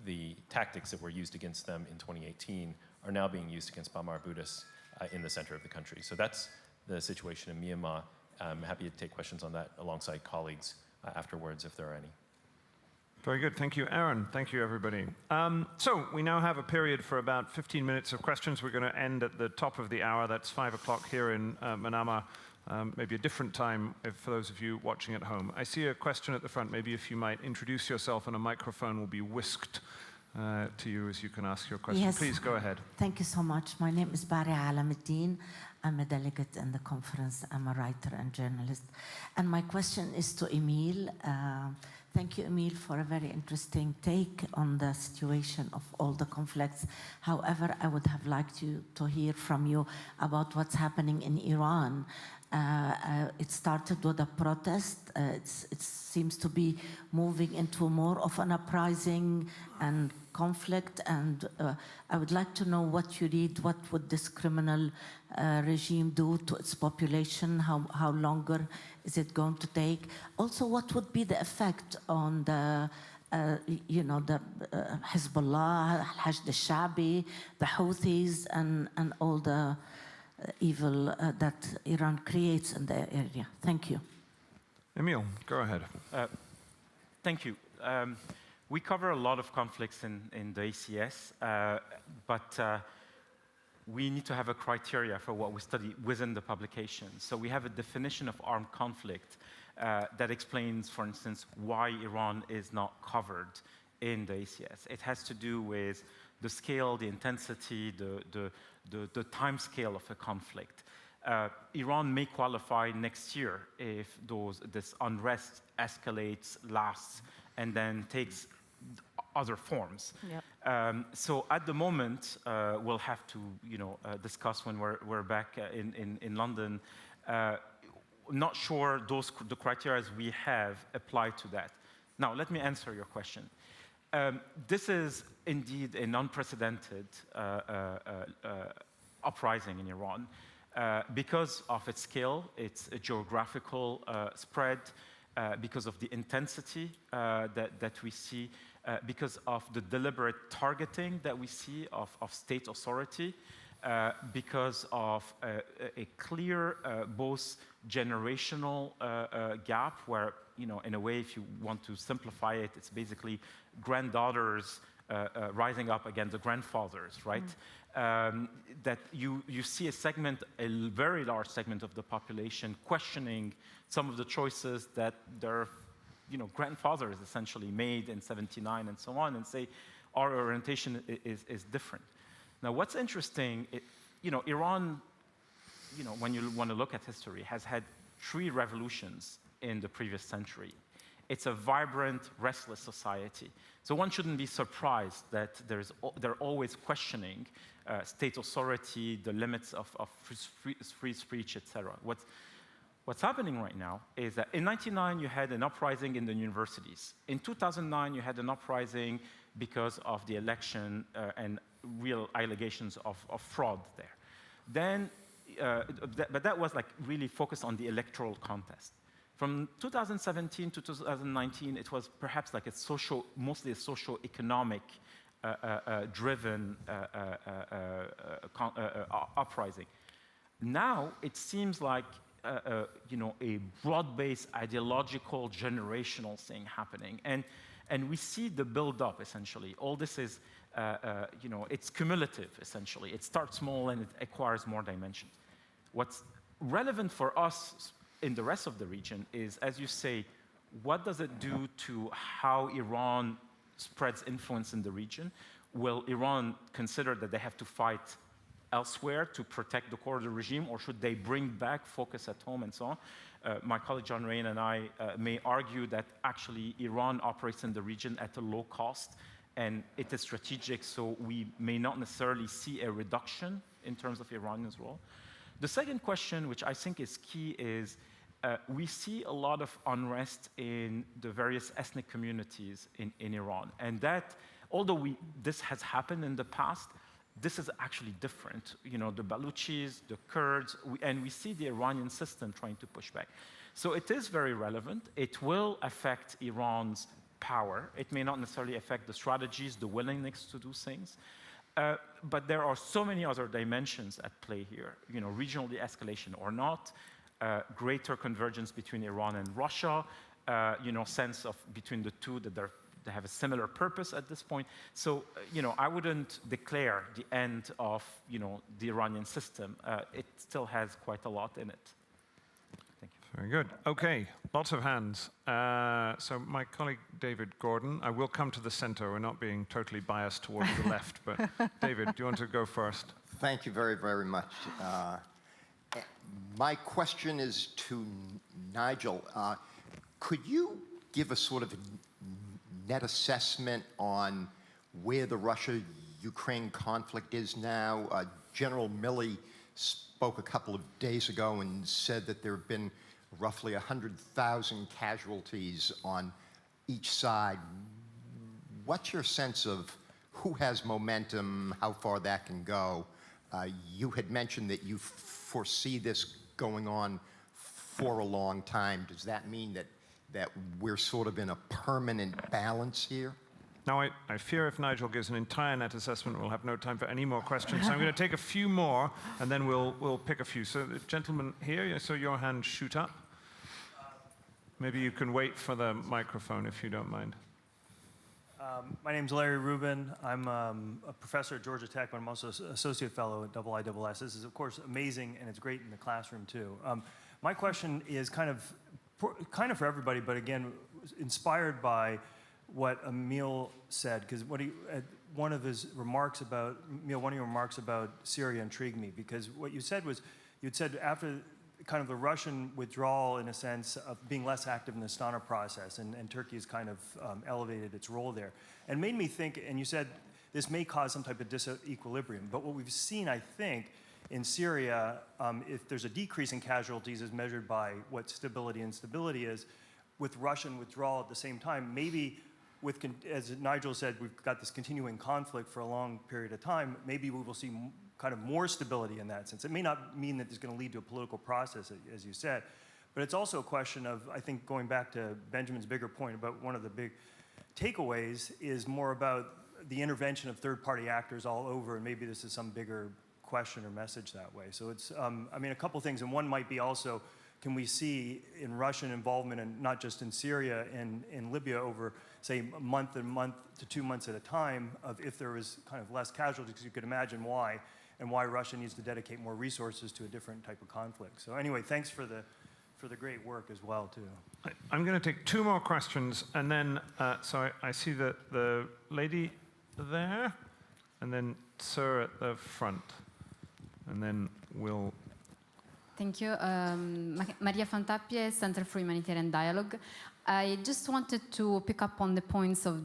the tactics that were used against them in 2018 are now being used against Bamar Buddhists in the center of the country. So that's the situation in Myanmar. I'm happy to take questions on that alongside colleagues afterwards if there are any. Very good. Thank you, Aaron. Thank you, everybody. So we now have a period for about 15 minutes of questions. We're going to end at the top of the hour. That's 5 o'clock here in Manama. Maybe a different time for those of you watching at home. I see a question at the front. Maybe if you might introduce yourself and a microphone will be whisked to you as you can ask your question. Yes. Please go ahead. Thank you so much. My name is Bari Alamuddin. I'm a delegate in the conference. I'm a writer and journalist. And my question is to Emile. Thank you, Emile, for a very interesting take on the situation of all the conflicts. However, I would have liked to hear from you about what's happening in Iran. It started with a protest. It seems to be moving into more of an uprising and conflict. And I would like to know what you read. What would this criminal regime do to its population? How longer is it going to take? Also, what would be the effect on the Hezbollah, Hashd al-Sha'bi, the Houthis, and all the evil that Iran creates in the area? Thank you. Emile, go ahead. Thank you. We cover a lot of conflicts in the ACS, but we need to have a criteria for what we study within the publication. So we have a definition of armed conflict that explains, for instance, why Iran is not covered in the ACS. It has to do with the scale, the intensity, the time scale of a conflict. Iran may qualify next year if this unrest escalates, lasts, and then takes other forms. Yep. So at the moment, we'll have to discuss when we're back in London. Not sure the criteria we have apply to that. Now, let me answer your question. This is indeed an unprecedented uprising in Iran because of its scale, its geographical spread, because of the intensity that we see, because of the deliberate targeting that we see of state authority, because of a clear both generational gap where, in a way, if you want to simplify it, it's basically granddaughters rising up against the grandfathers, right? That you see a very large segment of the population questioning some of the choices that their grandfathers essentially made in '79 and so on, and say our orientation is different. Now, what's interesting, Iran, when you want to look at history, has had 3 revolutions in the previous century. It's a vibrant, restless society. So one shouldn't be surprised that they're always questioning state authority, the limits of free speech, etc. What's happening right now is that in 1999, you had an uprising in the universities. In 2009, you had an uprising because of the election and real allegations of fraud there. Then, but that was like really focused on the electoral contest. From 2017 to 2019, it was perhaps like mostly a socio-economic driven uprising. Now, it seems like a broad-based ideological generational thing happening. And we see the build-up, essentially. All this is, it's cumulative, essentially. It starts small and it acquires more dimensions. What's relevant for us in the rest of the region is, as you say, what does it do to how Iran spreads influence in the region? Will Iran consider that they have to fight elsewhere to protect the core of the regime, or should they bring back focus at home and so on? My colleague John Rain and I may argue that actually Iran operates in the region at a low cost, and it is strategic, so we may not necessarily see a reduction in terms of Iranians' role. The second question, which I think is key, is we see a lot of unrest in the various ethnic communities in Iran, and that, although this has happened in the past, this is actually different. The Baluchis, the Kurds, and we see the Iranian system trying to push back. So it is very relevant. It will affect Iran's power. It may not necessarily affect the strategies, the willingness to do things. But there are so many other dimensions at play here. Regional de-escalation or not, greater convergence between Iran and Russia, sense of between the two that they have a similar purpose at this point. So, I wouldn't declare the end of, the Iranian system. It still has quite a lot in it. Thank you. Very good. Okay, lots of hands. So my colleague David Gordon, I will come to the center. We're not being totally biased towards the left, but David, do you want to go first? Thank you very, very much. My question is to Nigel. Could you give a sort of net assessment on where the Russia-Ukraine conflict is now? General Milley spoke a couple of days ago and said that there have been roughly 100,000 casualties on each side. What's your sense of who has momentum, how far that can go? You had mentioned that you foresee this going on for a long time. Does that mean that we're sort of in a permanent balance here? Now, I fear if Nigel gives an entire net assessment, we'll have no time for any more questions. So I'm going to take a few more, and then we'll pick a few. So the gentleman here, I saw your hand shoot up. Maybe you can wait for the microphone if you don't mind. My name's Larry Rubin. I'm a professor at Georgia Tech, but I'm also an associate fellow at IISS. This is, of course, amazing, and it's great in the classroom, too. My question is kind of for everybody, but again, inspired by what Emil said, because one of your remarks about Syria intrigued me, because what you said was, you'd said after kind of the Russian withdrawal, in a sense, of being less active in the Astana process, and Turkey has kind of elevated its role there. And made me think, and you said this may cause some type of disequilibrium, but what we've seen, I think, in Syria, if there's a decrease in casualties as measured by what stability and instability is, with Russian withdrawal at the same time, maybe as Nigel said, we've got this continuing conflict for a long period of time, maybe we will see kind of more stability in that sense. It may not mean that it's going to lead to a political process, as you said, but it's also a question of, I think, going back to Benjamin's bigger point about one of the big takeaways is more about the intervention of third-party actors all over, and maybe this is some bigger question or message that way. So it's, a couple things, and one might be also, can we see in Russian involvement, and not just in Syria and in Libya over, say, a month to 2 months at a time, of if there was kind of less casualties, you could imagine why, and why Russia needs to dedicate more resources to a different type of conflict. So anyway, thanks for the great work as well, too. I'm going to take 2 more questions, and then, so I see the lady there, and then Sir at the front, and then we'll... Thank you. Maria Fontapie, Center for Humanitarian Dialogue. I just wanted to pick up on the points of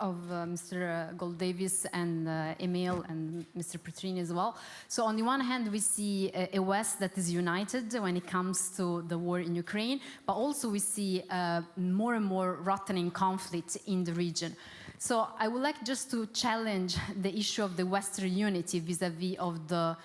Mr. Gold-Davis and Emil and Mr. Petrini as well. So on the one hand, we see a West that is united when it comes to the war in Ukraine, but also we see more and more rotting conflict in the region. So I would like just to challenge the issue of the Western unity vis-a-vis of the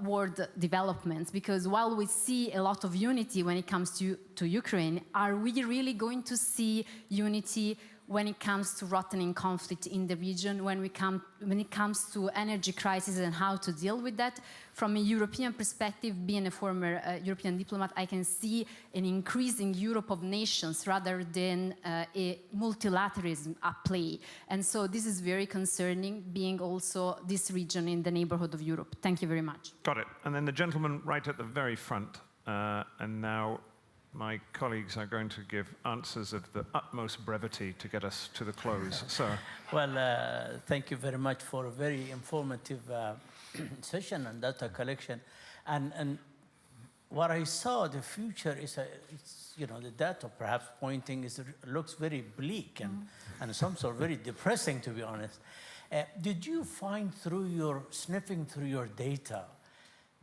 world developments, because while we see a lot of unity when it comes to Ukraine, are we really going to see unity when it comes to rotting conflict in the region, when it comes to energy crisis and how to deal with that. From a European perspective, being a former European diplomat, I can see an increase in Europe of nations rather than a multilateralism at play. And so this is very concerning, being also this region in the neighborhood of Europe. Thank you very much. Got it. And then the gentleman right at the very front. And now my colleagues are going to give answers of the utmost brevity to get us to the close. Sir. Well, thank you very much for a very informative session on data collection. And what I saw, the future is, the data perhaps pointing looks very bleak and some sort of very depressing, to be honest. Did you find sniffing through your data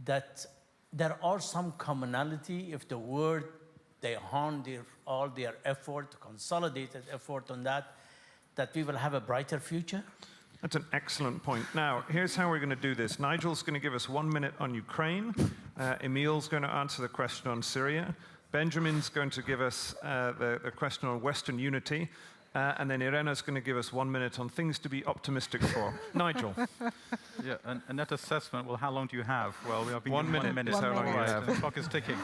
that there are some commonality if the world they hone all their effort, consolidated effort on that we will have a brighter future? That's an excellent point. Now, here's how we're going to do this. Nigel's going to give us 1 minute on Ukraine. Emil's going to answer the question on Syria. Benjamin's going to give us the question on Western unity. And then Irena's going to give us 1 minute on things to be optimistic for. Nigel. Yeah, and that assessment, well, how long do you have? Well, we have been 1 minute. 1 minute. Is how long you have. The clock is ticking.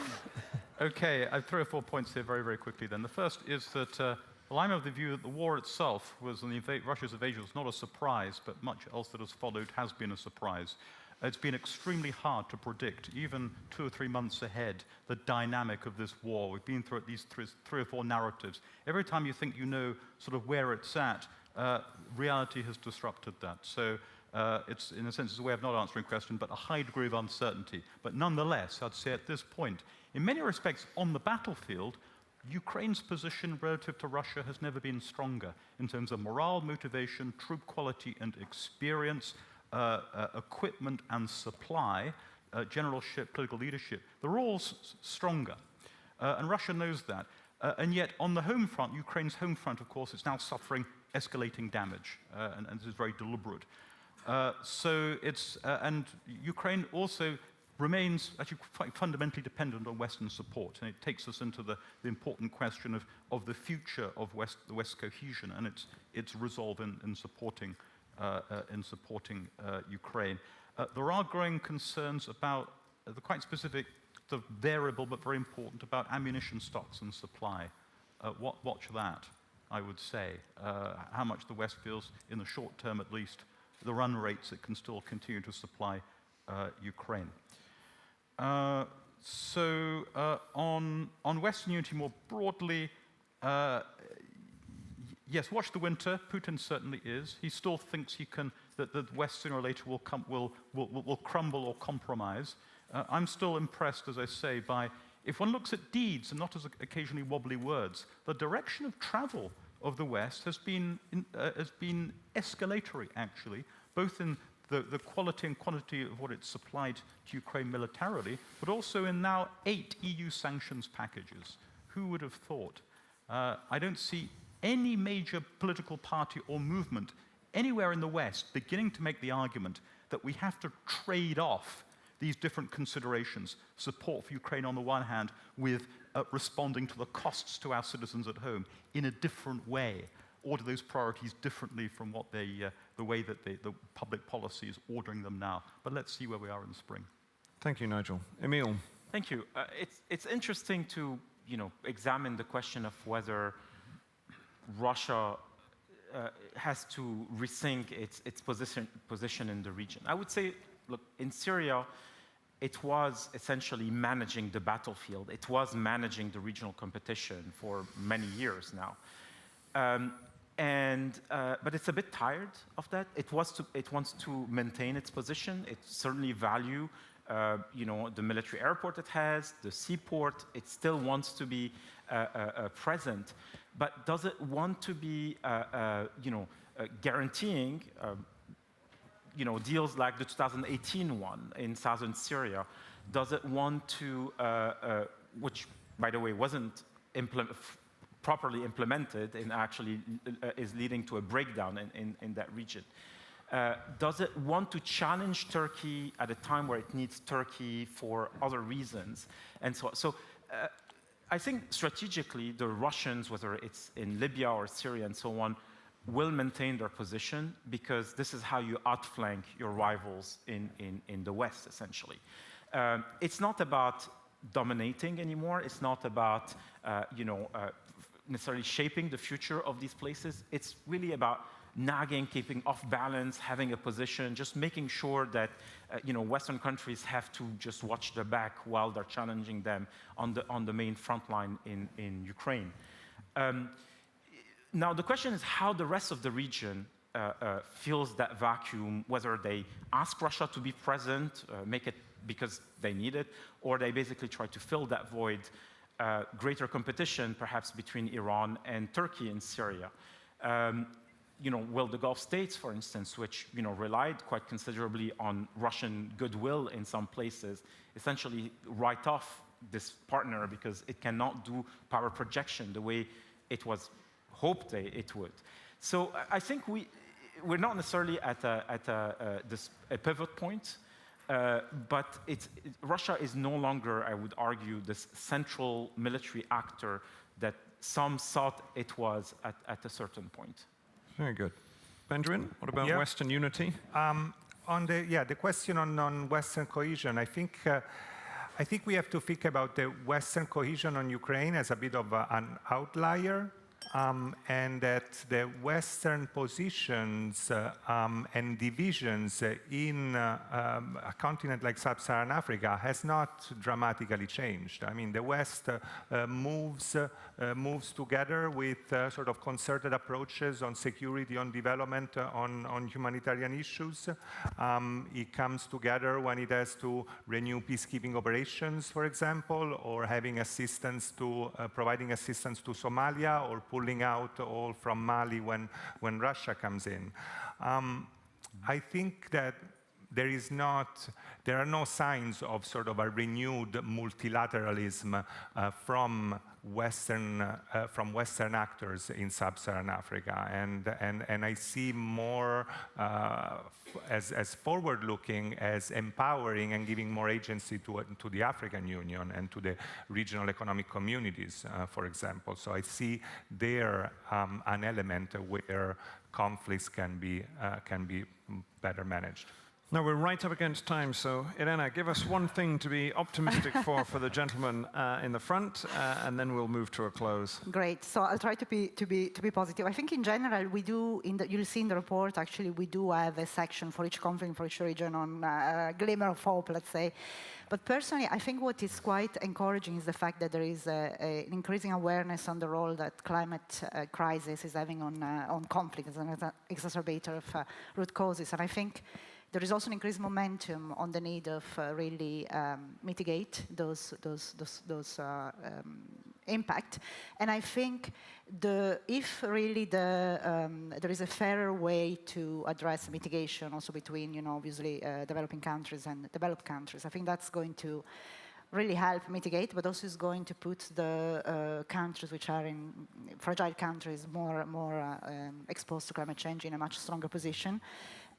Okay, I have 3 or 4 points here very, very quickly then. The first is that, well, I'm of the view that the war itself Russia's invasion was not a surprise, but much else that has followed has been a surprise. It's been extremely hard to predict, even 2 or 3 months ahead, the dynamic of this war. We've been through at least 3 or 4 narratives. Every time you think you know sort of where it's at, reality has disrupted that. So it's, in a sense, it's a way of not answering a question, but a high degree of uncertainty. But nonetheless, I'd say at this point, in many respects, on the battlefield, Ukraine's position relative to Russia has never been stronger in terms of morale, motivation, troop quality and experience, equipment and supply, generalship, political leadership. They're all stronger. And Russia knows that. And yet, on the home front, Ukraine's home front, of course, is now suffering escalating damage. And this is very deliberate. And Ukraine also remains actually quite fundamentally dependent on Western support. And it takes us into the important question of the future of the West cohesion and its resolve in supporting Ukraine. There are growing concerns about the quite specific, the variable but very important, about ammunition stocks and supply. Watch that, I would say. How much the West feels, in the short term at least, the run rates it can still continue to supply Ukraine. On Western unity more broadly, yes, watch the winter. Putin certainly is. He still thinks that the West sooner or later will crumble or compromise. I'm still impressed, as I say, by, if one looks at deeds and not as occasionally wobbly words, the direction of travel of the West has been escalatory, actually, both in the quality and quantity of what it's supplied to Ukraine militarily, but also in now 8 EU sanctions packages. Who would have thought? I don't see any major political party or movement anywhere in the West beginning to make the argument that we have to trade off these different considerations, support for Ukraine on the one hand, with responding to the costs to our citizens at home in a different way, order those priorities differently from what the way that the public policy is ordering them now. But let's see where we are in the spring. Thank you, Nigel. Emil. Thank you. It's interesting to examine the question of whether Russia has to rethink its position in the region. I would say, look, in Syria, it was essentially managing the battlefield. It was managing the regional competition for many years now. But it's a bit tired of that. It wants to maintain its position. It certainly values the military airport it has, the seaport. It still wants to be present. But does it want to be, guaranteeing, deals like the 2018 one in southern Syria? Does it want to, which, by the way, wasn't properly implemented and actually is leading to a breakdown in that region? Does it want to challenge Turkey at a time where it needs Turkey for other reasons? And so I think strategically, the Russians, whether it's in Libya or Syria and so on, will maintain their position because this is how you outflank your rivals in the West, essentially. It's not about dominating anymore. It's not about necessarily shaping the future of these places. It's really about nagging, keeping off balance, having a position, just making sure that Western countries have to just watch their back while they're challenging them on the main front line in Ukraine. Now, the question is how the rest of the region fills that vacuum, whether they ask Russia to be present, make it because they need it, or they basically try to fill that void, greater competition perhaps between Iran and Turkey in Syria. Will the Gulf states, for instance, which relied quite considerably on Russian goodwill in some places, essentially write off this partner because it cannot do power projection the way it was hoped it would. So I think we're not necessarily at a pivot point, but Russia is no longer, I would argue, this central military actor that some thought it was at a certain point. Very good. Benjamin, what about Western unity? On the question on Western cohesion, I think we have to think about the Western cohesion on Ukraine as a bit of an outlier. And that the Western positions and divisions in a continent like Sub-Saharan Africa has not dramatically changed. I mean, the West moves together with sort of concerted approaches on security, on development, on humanitarian issues. It comes together when it has to renew peacekeeping operations, for example, or having assistance to providing assistance to Somalia, or pulling out all from Mali when Russia comes in. I think that there are no signs of sort of a renewed multilateralism from Western actors in Sub-Saharan Africa, and I see more as forward-looking, as empowering and giving more agency to the African Union and to the regional economic communities, for example. So I see there an element where conflicts can be better managed. Now, we're right up against time, so Irena, give us one thing to be optimistic for the gentleman in the front, and then we'll move to a close. Great. So I'll try to be positive. I think in general we do. You'll see in the report actually we do have a section for each conflict, for each region on a glimmer of hope, let's say. But personally, I think what is quite encouraging is the fact that there is an increasing awareness on the role that climate crisis is having on conflict as an exacerbator of root causes, and I think there is also an increased momentum on the need of really mitigate those impact. And I think if really there is a fairer way to address mitigation, also between obviously developing countries and developed countries, I think that's going to really help mitigate, but also is going to put the countries which are in fragile countries more exposed to climate change in a much stronger position.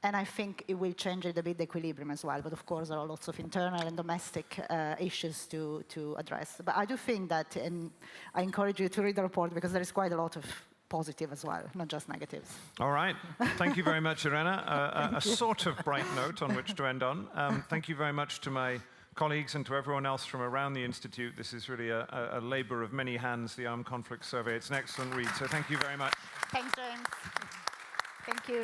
And I think it will change a bit the equilibrium as well. But of course, there are lots of internal and domestic issues to address. But I do think that, and I encourage you to read the report because there is quite a lot of positive as well, not just negatives. All right. Thank you very much, Irena. A sort of bright note on which to end on. Thank you very much to my colleagues and to everyone else from around the Institute. This is really a labor of many hands, the Armed Conflict Survey. It's an excellent read, so thank you very much. Thanks, James. Thank you.